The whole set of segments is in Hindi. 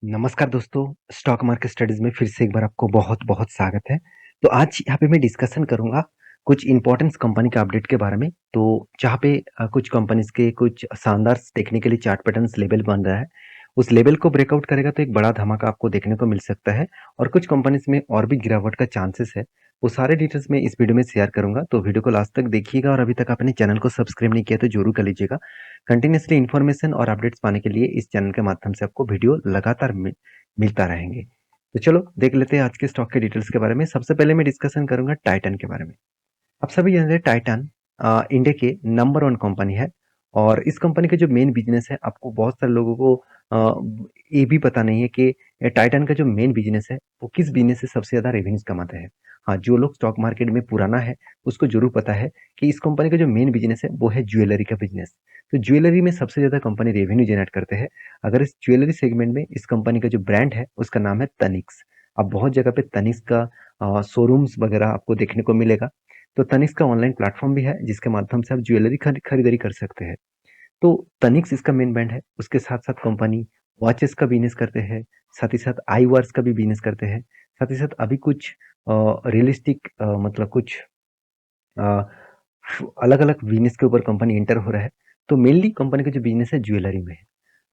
नमस्कार दोस्तों, स्टॉक मार्केट स्टडीज़ में फिर से एक बार आपको बहुत-बहुत स्वागत है। तो आज यहाँ पे मैं डिस्कशन करूँगा कुछ इम्पोर्टेंस कंपनी के अपडेट के बारे में। तो जहाँ पे कुछ कंपनीज़ के कुछ शानदार टेक्निकली चार्ट पैटर्न्स लेवल बन रहा है, उस लेवल को ब्रेकआउट करेगा तो एक बड़ा धमाका आपको देखने को मिल सकता है और कुछ कंपनीज़ में और भी गिरावट का चांसेस है। वो सारे डिटेल्स मैं इस वीडियो में शेयर करूँगा, तो वीडियो को लास्ट तक देखिएगा और अभी तक आपने चैनल को सब्सक्राइब नहीं किया तो ज़रूर कर लीजिएगा। कंटिन्यूअसली इन्फॉर्मेशन और अपडेट्स पाने के लिए इस चैनल के माध्यम से आपको वीडियो लगातार मिलता रहेंगे। तो चलो देख लेते हैं आज के स्टॉक के डिटेल्स के बारे में। सबसे पहले मैं डिस्कशन करूंगा टाइटन के बारे में। आप सभी जानते हैं टाइटन इंडिया के नंबर वन कंपनी है और इस कंपनी का जो मेन बिजनेस है आपको बहुत सारे लोगों को ये भी पता नहीं है कि टाइटन का जो मेन बिजनेस है वो किस बिजनेस से सबसे ज्यादा रेवेन्यूज कमाते हैं। हाँ, जो लोग स्टॉक मार्केट में पुराना है उसको जरूर पता है कि इस कंपनी का जो मेन बिजनेस है वो है ज्वेलरी का बिजनेस। तो ज्वेलरी में सबसे ज्यादा कंपनी रेवेन्यू जनरेट करते हैं। अगर इस ज्वेलरी सेगमेंट में इस कंपनी का जो ब्रांड है उसका नाम है तनिक्स। अब बहुत जगह पे तनिक्स का शोरूम्स वगैरह आपको देखने को मिलेगा। तो तनिष्क का ऑनलाइन प्लेटफॉर्म भी है जिसके माध्यम से आप ज्वेलरी खरीदारी कर सकते हैं। तो तनिष्क इसका मेन ब्रांड है। उसके साथ साथ कंपनी वॉचेस का बिजनेस करते हैं, साथ ही साथ आई वर्स का भी बिजनेस करते हैं, साथ ही साथ अभी कुछ रियलिस्टिक मतलब कुछ अलग अलग बिजनेस के ऊपर कंपनी एंटर हो रहा है। तो मेनली कंपनी का जो बिजनेस है ज्वेलरी में है।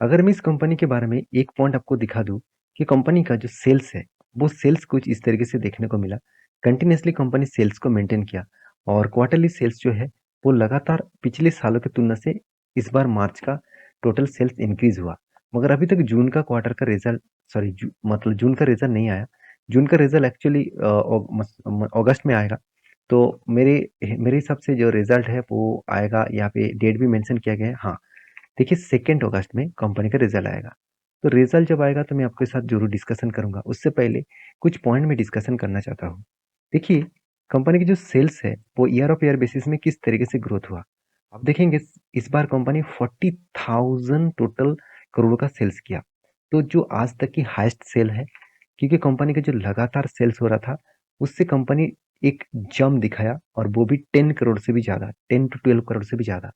अगर मैं इस कंपनी के बारे में एक पॉइंट आपको दिखा दूं कि कंपनी का जो सेल्स है वो सेल्स कुछ इस तरीके से देखने को मिला। कंटिन्यूसली कंपनी सेल्स को मेंटेन किया और क्वार्टरली सेल्स जो है वो लगातार पिछले सालों की तुलना से इस बार मार्च का टोटल सेल्स इंक्रीज हुआ। मगर अभी तक जून का क्वार्टर का रिजल्ट सॉरी मतलब जून का रिजल्ट नहीं आया। जून का रिजल्ट एक्चुअली अगस्त में आएगा। तो मेरे मेरे हिसाब से जो रिजल्ट है वो आएगा। यहाँ पे डेट भी मेंशन किया गया है। हाँ, देखिए 2 अगस्त में कंपनी का रिजल्ट आएगा। तो रिजल्ट जब आएगा तो मैं आपके साथ जरूर डिस्कशन करूंगा। उससे पहले कुछ पॉइंट में डिस्कशन करना चाहता हूँ। देखिए, कंपनी की जो सेल्स है वो ईयर ऑफ ईयर बेसिस में किस तरीके से ग्रोथ हुआ। आप देखेंगे इस बार कंपनी 40,000 टोटल करोड़ का सेल्स किया। तो जो आज तक की हाईएस्ट सेल है, क्योंकि कंपनी का जो लगातार सेल्स हो रहा था उससे कंपनी एक जम दिखाया और वो भी 10 करोड़ से भी ज्यादा, 10 to 12 करोड़ से भी ज्यादा।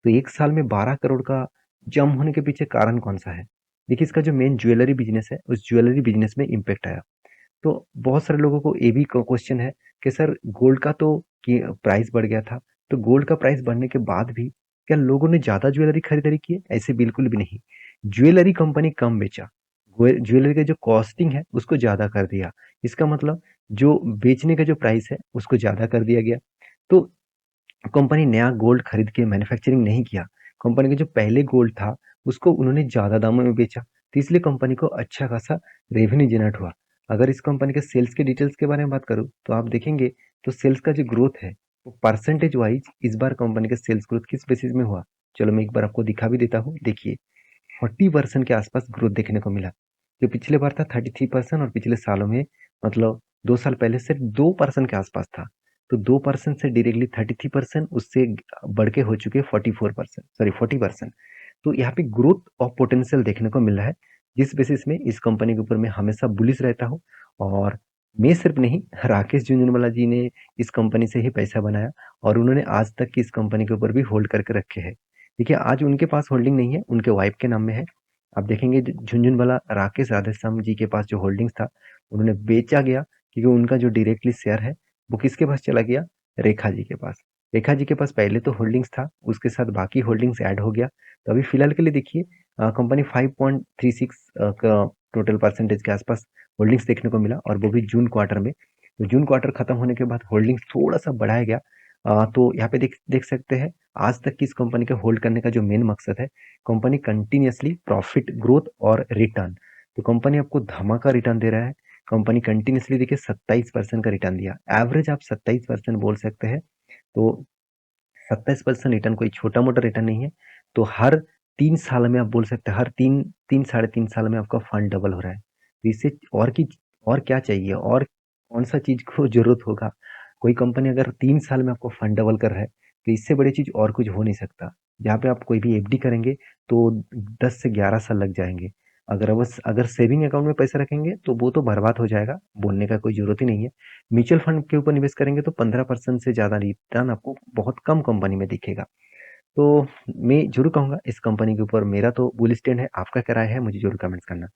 तो एक साल में 12 करोड़ का जंप होने के पीछे कारण कौन सा है। देखिए, इसका जो मेन ज्वेलरी बिजनेस है उस ज्वेलरी बिजनेस में इम्पेक्ट आया। तो बहुत सारे लोगों को ये भी क्वेश्चन है कि सर गोल्ड का तो प्राइस बढ़ गया था। तो गोल्ड का प्राइस बढ़ने के बाद भी क्या लोगों ने ज्यादा ज्वेलरी खरीदारी की है? ऐसे बिल्कुल भी नहीं। ज्वेलरी कंपनी कम बेचा, ज्वेलरी का जो कॉस्टिंग है उसको ज्यादा कर दिया। इसका मतलब जो बेचने का जो प्राइस है उसको ज्यादा कर दिया गया। तो कंपनी नया गोल्ड खरीद के मैन्युफैक्चरिंग नहीं किया। कंपनी का जो पहले गोल्ड था उसको उन्होंने ज्यादा दामों में बेचा। तो इसलिए कंपनी को अच्छा खासा रेवेन्यू जनरेट हुआ। अगर इस कंपनी के सेल्स के डिटेल्स के बारे में बात करूँ तो आप देखेंगे तो सेल्स का जो ग्रोथ है वो परसेंटेज वाइज इस बार कंपनी का सेल्स ग्रोथ किस बेसिस में हुआ। चलो मैं एक बार आपको दिखा भी देता हूँ। देखिए, 40% के आसपास ग्रोथ देखने को मिला। जो पिछले बार था 33% और पिछले सालों में मतलब 2 साल पहले सिर्फ 2% के आसपास था। तो 2% से डायरेक्टली 33%, उससे बढ़ के हो चुके 44%, सॉरी 40%। तो यहाँ पे ग्रोथ ऑफ पोटेंशियल देखने को मिल रहा है, जिस बेसिस में इस कंपनी के ऊपर मैं हमेशा बुलिश रहता हूँ। और मैं सिर्फ नहीं, राकेश झुंझुनवाला जी ने इस कंपनी से ही पैसा बनाया और उन्होंने आज तक की इस कंपनी के ऊपर भी होल्ड करके रखे हैं। देखिए, आज उनके पास होल्डिंग नहीं है, उनके वाइफ के नाम में है। आप देखेंगे झुनझुनवाला राकेश राधेश्याम जी के पास जो होल्डिंग्स था उन्होंने बेचा गया, क्योंकि उनका जो डायरेक्टली शेयर है वो किसके पास चला गया? रेखा जी के पास। रेखा जी के पास पहले तो होल्डिंग्स था, उसके साथ बाकी होल्डिंग्स ऐड हो गया। तो अभी फिलहाल के लिए देखिए कंपनी 5.36 का टोटल परसेंटेज के आसपास होल्डिंग्स देखने को मिला और वो भी जून क्वार्टर में। तो जून क्वार्टर खत्म होने के बाद होल्डिंग्स थोड़ा सा बढ़ाया गया। तो यहाँ पे देख देख सकते हैं आज तक की इस कंपनी के होल्ड करने का जो मेन मकसद है, कंपनी कंटिन्यूअसली प्रॉफिट ग्रोथ और रिटर्न। तो कंपनी आपको धमाका रिटर्न दे रहा है। कंपनी कंटिन्यूअसली देखिए 27% का रिटर्न दिया। एवरेज आप 27% बोल सकते हैं। तो 27% रिटर्न कोई छोटा मोटा रिटर्न नहीं है। तो हर 3 साल में आप बोल सकते हैं, हर तीन तीन साढ़े 3 साल में आपका फंड डबल हो रहा है। तो इससे और क्या चाहिए, और कौन सा चीज को जरूरत होगा। कोई कंपनी अगर 3 साल में आपको फंड डबल कर रहा है तो इससे बड़ी चीज और कुछ हो नहीं सकता। जहाँ पे आप कोई भी एफडी करेंगे तो 10 से 11 साल लग जाएंगे। अगर सेविंग अकाउंट में पैसा रखेंगे तो वो तो बर्बाद हो जाएगा, बोलने का कोई जरूरत ही नहीं है। म्यूचुअल फंड के ऊपर निवेश करेंगे तो 15% से ज्यादा रिटर्न आपको बहुत कम कंपनी में दिखेगा। तो मैं जरूर कहूंगा इस कंपनी के ऊपर मेरा तो बुल स्टैंड है। आपका क्या राय है मुझे जरूर कमेंट्स करना।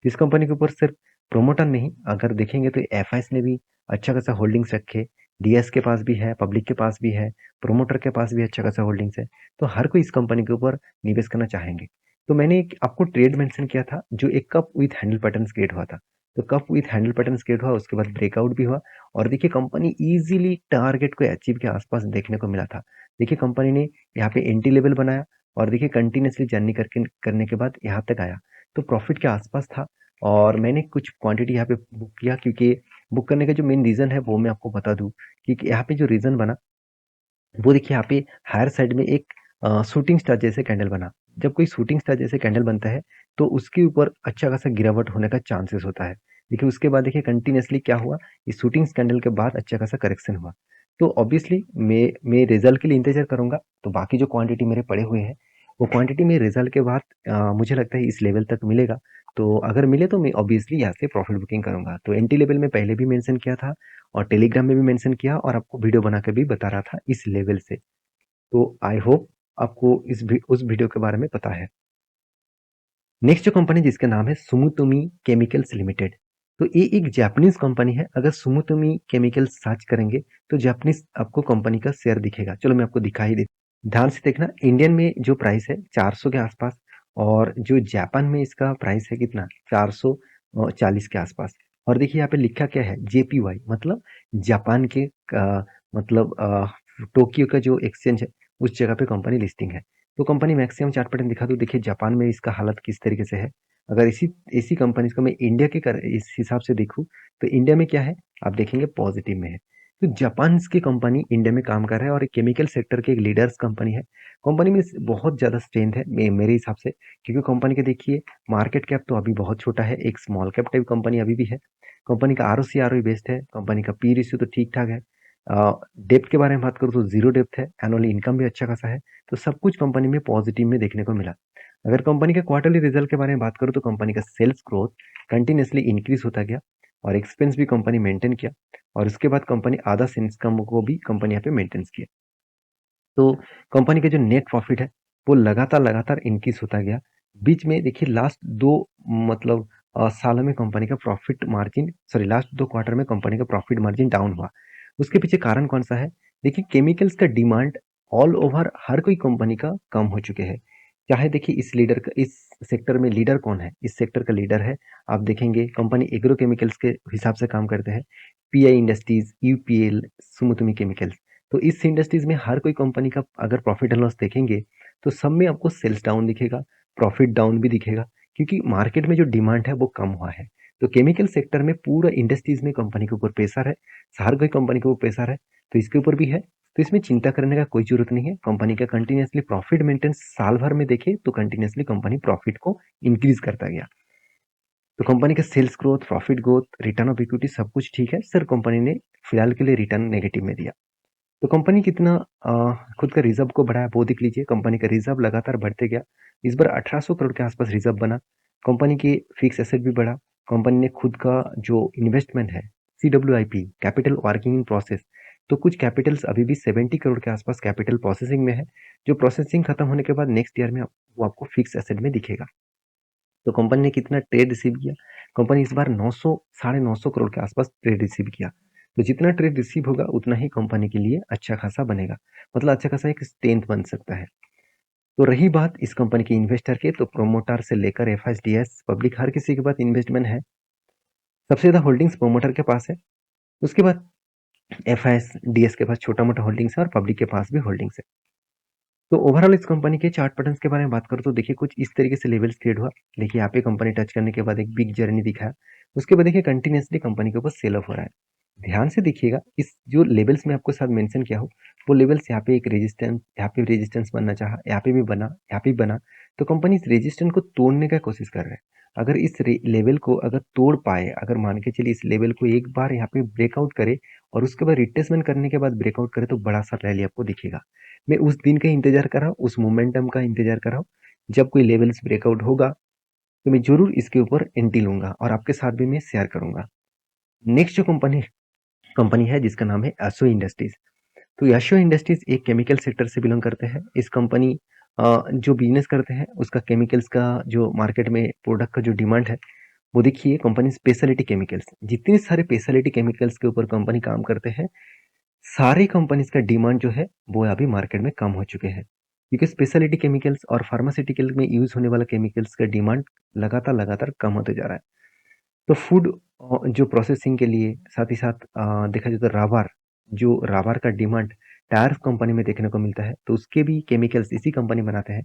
इस कंपनी के ऊपर सिर्फ प्रोमोटर नहीं, अगर देखेंगे तो एफआईएस ने भी अच्छा खासा होल्डिंग्स रखे, डीएस के पास भी है, पब्लिक के पास भी है, प्रोमोटर के पास भी अच्छा खासा होल्डिंग्स है। तो हर कोई इस कंपनी के ऊपर निवेश करना चाहेंगे। तो मैंने एक आपको ट्रेड मेंशन किया था जो एक cup with handle pattern create हुआ था। तो cup with handle pattern create हुआ, उसके बाद ब्रेकआउट भी हुआ और देखिए कंपनी इजीली टारगेट को अचीव के आसपास देखने को मिला था। देखिए कंपनी ने यहाँ पे एंट्री लेवल बनाया और देखिए कंटिन्यूसली जर्नी करके करने के बाद यहाँ तक आया, तो प्रॉफिट के आसपास था। और मैंने कुछ क्वांटिटी यहाँ पे बुक किया, क्योंकि बुक करने का जो मेन रीजन है वो मैं आपको बता दूं कि यहाँ पे जो रीजन बना वो देखिए यहाँ पे हायर साइड में एक शूटिंग स्टार जैसे कैंडल बना। जब कोई शूटिंग स्टार जैसे कैंडल बनता है तो उसके ऊपर अच्छा खासा गिरावट होने का चांसेस होता है। देखिए उसके बाद देखिए कंटिन्यूसली क्या हुआ, इस शूटिंग कैंडल के बाद अच्छा खासा करेक्शन हुआ। तो ऑब्वियसली मैं रिजल्ट के लिए इंतजार करूंगा। तो बाकी जो क्वांटिटी मेरे पड़े हुए हैं वो क्वांटिटी में रिजल्ट के बाद मुझे लगता है इस लेवल तक मिलेगा। तो अगर मिले तो मैं ऑब्वियसली यहाँ से प्रॉफिट बुकिंग करूंगा। तो एंट्री लेवल में पहले भी मेंशन किया था और टेलीग्राम में भी मेंशन किया और आपको वीडियो बना के भी बता रहा था इस लेवल से। तो आई होप आपको उस वीडियो के बारे में पता है। नेक्स्ट जो कंपनी जिसका नाम है सुमुतोमी केमिकल्स लिमिटेड। तो ये एक जापानीज कंपनी है। अगर सुमुतोमी केमिकल्स सर्च करेंगे तो जापानीज आपको कंपनी का शेयर दिखेगा। चलो मैं आपको दिखाई दे, ध्यान से देखना। इंडियन में जो प्राइस है 400 के आसपास और जो जापान में इसका प्राइस है कितना, 440 के आसपास। और देखिए यहाँ पे लिखा क्या है, जेपीवाई, मतलब जापान के मतलब टोक्यो का जो एक्सचेंज है उस जगह पे कंपनी लिस्टिंग है। तो कंपनी मैक्सिमम चार्ट पैटर्न दिखा दो। देखिए जापान में इसका हालत किस तरीके से है। अगर इसी इसी कंपनीज को मैं इंडिया के इस हिसाब से देखूं तो इंडिया में क्या है, आप देखेंगे पॉजिटिव में है। तो जापान की कंपनी इंडिया में काम कर रहा है और एक केमिकल सेक्टर के एक लीडर्स कंपनी है। कंपनी में बहुत ज़्यादा स्ट्रेंथ है मेरे हिसाब से, क्योंकि कंपनी के देखिए मार्केट कैप तो अभी बहुत छोटा है, एक स्मॉल कैप टाइप कंपनी अभी भी है। कंपनी का आरओसी आरओई बेस्ड है, कंपनी का पी रेशियो तो ठीक ठाक है। डेप्थ के बारे में बात करूँ तो जीरो डेप्थ है, एनुअल इनकम भी अच्छा खासा है। तो सब कुछ कंपनी में पॉजिटिव में देखने को मिला। अगर कंपनी के क्वार्टरली रिजल्ट के बारे में बात करूँ तो कंपनी का सेल्स ग्रोथ कंटिन्यूसली इंक्रीज होता गया और एक्सपेंस भी कंपनी मेंटेन किया और उसके बाद कंपनी आधा इनकम को भी कंपनी यहाँ पे मेंटेन किया। तो कंपनी का जो नेट प्रॉफिट है वो लगातार लगातार इंक्रीज होता गया। बीच में देखिए लास्ट दो मतलब सालों में कंपनी का profit margin, sorry last 2 quarter में कंपनी का प्रॉफिट मार्जिन डाउन हुआ। उसके पीछे कारण कौन सा है, देखिए केमिकल्स का डिमांड ऑल ओवर हर कोई कंपनी का कम हो चुके हैं। चाहे देखिए इस लीडर का, इस सेक्टर में लीडर कौन है, इस सेक्टर का लीडर है, आप देखेंगे कंपनी एग्रो केमिकल्स के हिसाब से काम करते हैं, पीआई इंडस्ट्रीज, यूपीएल, सुमुतमी केमिकल्स। तो इस इंडस्ट्रीज में हर कोई कंपनी का अगर प्रॉफिट एंड लॉस देखेंगे तो सब में आपको सेल्स डाउन दिखेगा, प्रॉफिट डाउन भी दिखेगा, क्योंकि मार्केट में जो डिमांड है वो कम हुआ है। तो केमिकल सेक्टर में पूरा इंडस्ट्रीज में कंपनी के ऊपर प्रेशर है, हर कोई कंपनी के ऊपर प्रेशर है, तो इसके ऊपर भी है। तो इसमें चिंता करने का कोई जरूरत नहीं है। कंपनी का कंटिन्यूसली प्रॉफिट मेंटेन साल भर में देखे तो कंटिन्यूसली कंपनी प्रॉफिट को इंक्रीज करता गया। तो कंपनी का sales growth, profit growth, return of equity सब कुछ ठीक है सर। कंपनी ने फिलहाल के लिए रिटर्न नेगेटिव में दिया। तो कंपनी कितना खुद का रिजर्व को बढ़ाया वो देख लीजिए। कंपनी का रिजर्व लगातार बढ़ते गया, इस बार 1800 करोड़ के आसपास रिजर्व बना। कंपनी की फिक्स एसेट भी बढ़ा। कंपनी ने खुद का जो इन्वेस्टमेंट है, CWIP, capital working in process, तो कुछ कैपिटल्स अभी भी 70 करोड़ के आसपास कैपिटल प्रोसेसिंग में है, जो प्रोसेसिंग खत्म होने के बाद नेक्स्ट ईयर में वो आपको फिक्स एसेट में दिखेगा। तो कंपनी ने कितना ट्रेड रिसीव किया, कंपनी इस बार 900 साढ़े 900 करोड़ के आसपास ट्रेड रिसीव किया। तो जितना ट्रेड रिसीव होगा उतना ही कंपनी के लिए अच्छा खासा बनेगा, मतलब अच्छा खासा एक स्ट्रेंथ बन सकता है। तो रही बात इस कंपनी के इन्वेस्टर के, तो प्रोमोटर से लेकर एफआईएस, डीएस, पब्लिक, हर किसी के पास इन्वेस्टमेंट है। सबसे ज्यादा होल्डिंग्स प्रोमोटर के पास है, उसके बाद एफआईएस, डीएस के पास छोटा मोटा होल्डिंग्स है और पब्लिक के पास भी होल्डिंग्स है। तो ओवरऑल इस कंपनी के चार्ट पैटर्न्स के बारे में बात करूँ तो देखिए कुछ इस तरीके से लेवल्स क्रिएट हुआ। देखिए यहाँ पे कंपनी टच करने के बाद एक बिग जर्नी दिखा, उसके बाद देखिए कंटिन्यूसली कंपनी के ऊपर सेल ऑफ हो रहा है। ध्यान से देखिएगा, इस जो लेवल्स में आपको साथ मेंशन किया हो वो लेवल्स, यहाँ पे एक रेजिस्टेंस, यहाँ पे रेजिस्टेंस बनना चाहा, यहाँ पे भी बना, यहाँ पे भी बना। तो कंपनी इस रेजिस्टेंस को तोड़ने का कोशिश कर रहा है। अगर इस लेवल को अगर तोड़ पाए, अगर मान के चलिए इस लेवल को एक बार यहाँ पे ब्रेकआउट करे और उसके बाद रिट्रेसमेंट करने के बाद ब्रेकआउट करे तो बड़ा सा रैली आपको दिखेगा। मैं उस दिन का इंतजार कर रहा हूँ, उस मोमेंटम का इंतजार कर रहा हूँ। जब कोई लेवल्स ब्रेकआउट होगा तो मैं जरूर इसके ऊपर एंट्री लूंगा और आपके साथ भी मैं शेयर करूंगा। नेक्स्ट जो कंपनी कंपनी है जिसका नाम है एसो इंडस्ट्रीज। तो एसो इंडस्ट्रीज एक केमिकल सेक्टर से बिलोंग करते हैं। इस कंपनी जो बिजनेस करते हैं उसका केमिकल्स का जो मार्केट में प्रोडक्ट का जो डिमांड है वो देखिए कंपनी स्पेशलिटी केमिकल्स, जितने सारे स्पेशलिटी केमिकल्स के ऊपर कंपनी काम करते हैं, सारी कंपनीज का डिमांड जो है वो अभी मार्केट में कम हो चुके हैं, क्योंकि स्पेशलिटी केमिकल्स और फार्मास्यूटिकल में यूज होने वाला केमिकल्स का डिमांड लगातार लगातार कम होते जा रहा है। तो फूड जो प्रोसेसिंग के लिए, साथ ही साथ देखा जाए तो राबार, जो राबार का डिमांड टायर कंपनी में देखने को मिलता है, तो उसके भी केमिकल्स इसी कंपनी बनाते हैं।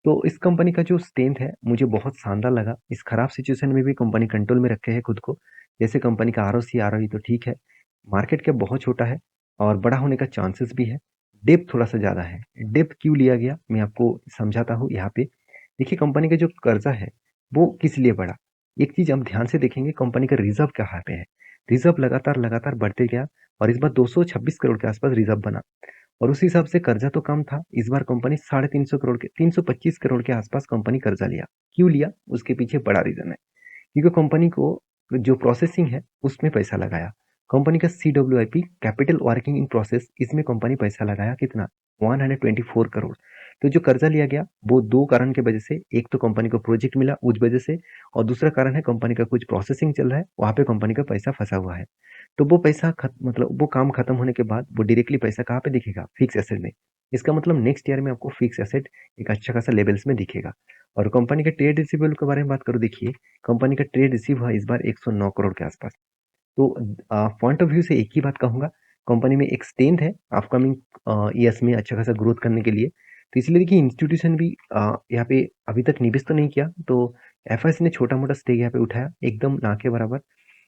तो इस कंपनी का जो स्ट्रेंथ है मुझे बहुत शानदार लगा। इस खराब सिचुएशन में भी कंपनी कंट्रोल में रखे है खुद को। जैसे कंपनी का आरओसी आरओई तो ठीक है, मार्केट कैप बहुत छोटा है और बड़ा होने का चांसेस भी है। डेप्थ थोड़ा सा ज़्यादा है। डेप्थ क्यों लिया गया मैं आपको समझाता हूँ यहाँ पे। देखिए कंपनी का जो कर्जा है वो किस लिए बढ़ा। एक चीज़ आप ध्यान से देखेंगे, कंपनी का रिजर्व कहाँ पे है। रिजर्व लगातार लगातार बढ़ते गया और इस बार 226 करोड़ के आसपास रिजर्व बना और उस हिसाब से कर्जा तो कम था। इस बार कंपनी 350 करोड़ के 325 करोड़ के आसपास कंपनी कर्जा लिया। क्यों लिया, उसके पीछे बड़ा रीजन है, क्योंकि कंपनी को जो प्रोसेसिंग है उसमें पैसा लगाया। कंपनी का CWIP, capital working in process, इसमें कंपनी पैसा लगाया कितना, 124 करोड़। तो जो कर्जा लिया गया वो दो कारण की वजह से, एक तो कंपनी को प्रोजेक्ट मिला उस वजह से, और दूसरा कारण है कंपनी का कुछ प्रोसेसिंग चल रहा है, वहां पे कंपनी का पैसा फंसा हुआ है। तो वो पैसा मतलब वो काम खत्म होने के बाद वो डायरेक्टली पैसा कहाँ पे दिखेगा, फिक्स एसेट में। इसका मतलब नेक्स्ट ईयर में आपको फिक्स एसेट एक अच्छा खासा लेवल्स में दिखेगा। और कंपनी के ट्रेड रिसीवेबल के बारे में बात करूँ, देखिए कंपनी का ट्रेड रिसीव हुआ इस बार 109 करोड़ के आसपास। तो पॉइंट ऑफ व्यू से एक ही बात कहूंगा, कंपनी में एक स्ट्रेंथ है अपकमिंग ईयर्स में अच्छा खासा ग्रोथ करने के लिए। तो इसलिए देखिए इंस्टीट्यूशन भी यहाँ पे अभी तक निवेश तो नहीं किया, तो एफआईसी ने छोटा मोटा स्टेक यहाँ पे उठाया एकदम ना के बराबर।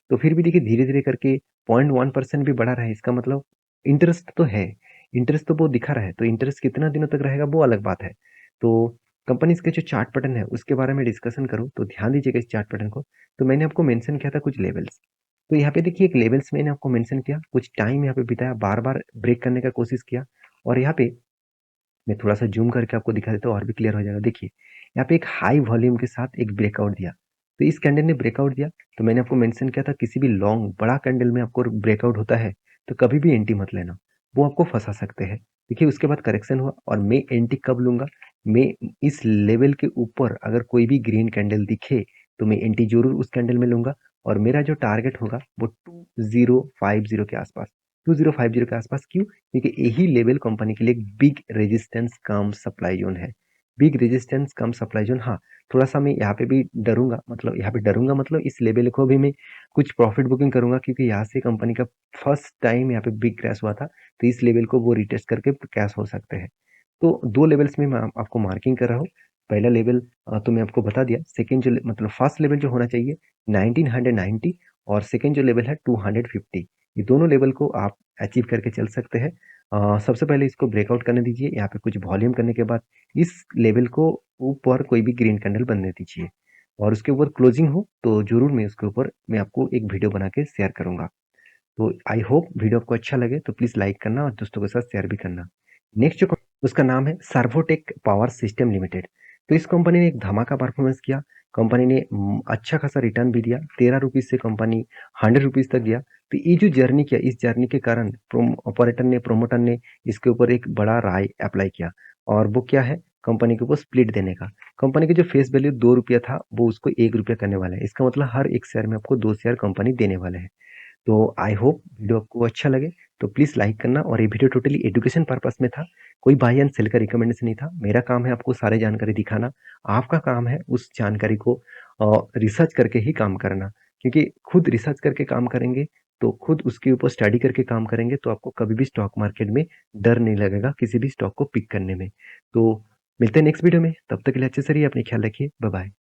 तो फिर भी देखिए धीरे धीरे करके 0.1% भी बढ़ा रहा है, इसका मतलब इंटरेस्ट तो है। इंटरेस्ट तो वो दिखा रहा है, तो इंटरेस्ट कितना दिनों तक रहेगा वो अलग बात है। तो कंपनीज के जो चार्ट पैटर्न है उसके बारे में डिस्कशन करूँ तो ध्यान दीजिएगा इस चार्ट पैटर्न को। तो मैंने आपको मेंशन किया था कुछ लेवल्स, तो यहाँ पे देखिए एक लेवल्स मैंने आपको मेंशन किया, कुछ टाइम यहाँ पे बिताया, बार बार ब्रेक करने का कोशिश किया। और यहाँ पे मैं थोड़ा सा जूम करके आपको दिखा देता हूँ और भी क्लियर हो जाएगा। देखिए यहाँ पे एक हाई वॉल्यूम के साथ एक ब्रेकआउट दिया, तो इस कैंडल ने ब्रेकआउट दिया। तो मैंने आपको मेंशन किया था किसी भी लॉन्ग बड़ा कैंडल में आपको ब्रेकआउट होता है तो कभी भी एंटी मत लेना, वो आपको फंसा सकते हैं। देखिए उसके बाद करेक्शन हुआ और मैं एंटी कब लूंगा, मैं इस लेवल के ऊपर अगर कोई भी ग्रीन कैंडल दिखे तो मैं एंटी जरूर उस कैंडल में लूंगा। और मेरा जो टारगेट होगा वो 2050 के आसपास, 2050 के आसपास। क्यों, क्योंकि यही लेवल कंपनी के लिए बिग रेजिस्टेंस कम सप्लाई जोन है। बिग रेजिस्टेंस कम सप्लाई जोन, हाँ थोड़ा सा मैं यहाँ पे भी डरूंगा, मतलब यहाँ पे डरूंगा मतलब इस लेवल को भी मैं कुछ प्रॉफिट बुकिंग करूंगा, क्योंकि यहाँ से कंपनी का फर्स्ट टाइम यहाँ पे बिग क्रैश हुआ था, तो इस लेवल को वो रिटेस्ट करके क्रैश हो सकते हैं। तो दो लेवल्स में मैं आपको मार्किंग कर रहा हूँ। पहला लेवल तो मैं आपको बता दिया, सेकेंड जो मतलब फर्स्ट लेवल जो होना चाहिए 1990, और सेकेंड जो लेवल है 250। ये दोनों लेवल को आप अचीव करके चल सकते हैं। सबसे पहले इसको ब्रेकआउट करने दीजिए, यहाँ पे कुछ वॉल्यूम करने के बाद इस लेवल को ऊपर कोई भी ग्रीन कैंडल बनने दीजिए, और उसके ऊपर क्लोजिंग हो तो जरूर मैं उसके ऊपर मैं आपको एक वीडियो बना के शेयर करूंगा। तो आई होप वीडियो आपको अच्छा लगे, तो प्लीज लाइक करना और दोस्तों के साथ शेयर भी करना। नेक्स्ट जो उसका नाम है सर्वोटेक पावर सिस्टम लिमिटेड। तो इस कंपनी ने एक धमाका परफॉर्मेंस किया। कंपनी ने अच्छा खासा रिटर्न भी दिया, 13 रुपीज से कंपनी 100 रुपीज तक गया। तो ये जो जर्नी किया, इस जर्नी के कारण ऑपरेटर ने, प्रोमोटर ने इसके ऊपर एक बड़ा राय अप्लाई किया, और वो क्या है, कंपनी के ऊपर स्प्लिट देने का। कंपनी की जो फेस वैल्यू 2 रुपया था वो उसको 1 रुपया करने वाला है। इसका मतलब हर एक शेयर में आपको 2 शेयर कंपनी देने वाले हैं। तो आई होप वीडियो आपको अच्छा लगे, तो प्लीज़ लाइक करना। और ये वीडियो टोटली एजुकेशन पर्पस में था, कोई बाय एंड सेल का रिकमेंडेशन नहीं था। मेरा काम है आपको सारे जानकारी दिखाना, आपका काम है उस जानकारी को रिसर्च करके ही काम करना। क्योंकि खुद रिसर्च करके काम करेंगे, तो खुद उसके ऊपर स्टडी करके काम करेंगे, तो आपको कभी भी स्टॉक मार्केट में डर नहीं लगेगा किसी भी स्टॉक को पिक करने में। तो मिलते हैं नेक्स्ट वीडियो में, तब तक के लिए अच्छे से रहिए, अपनी ख्याल रखिए, बाय बाय।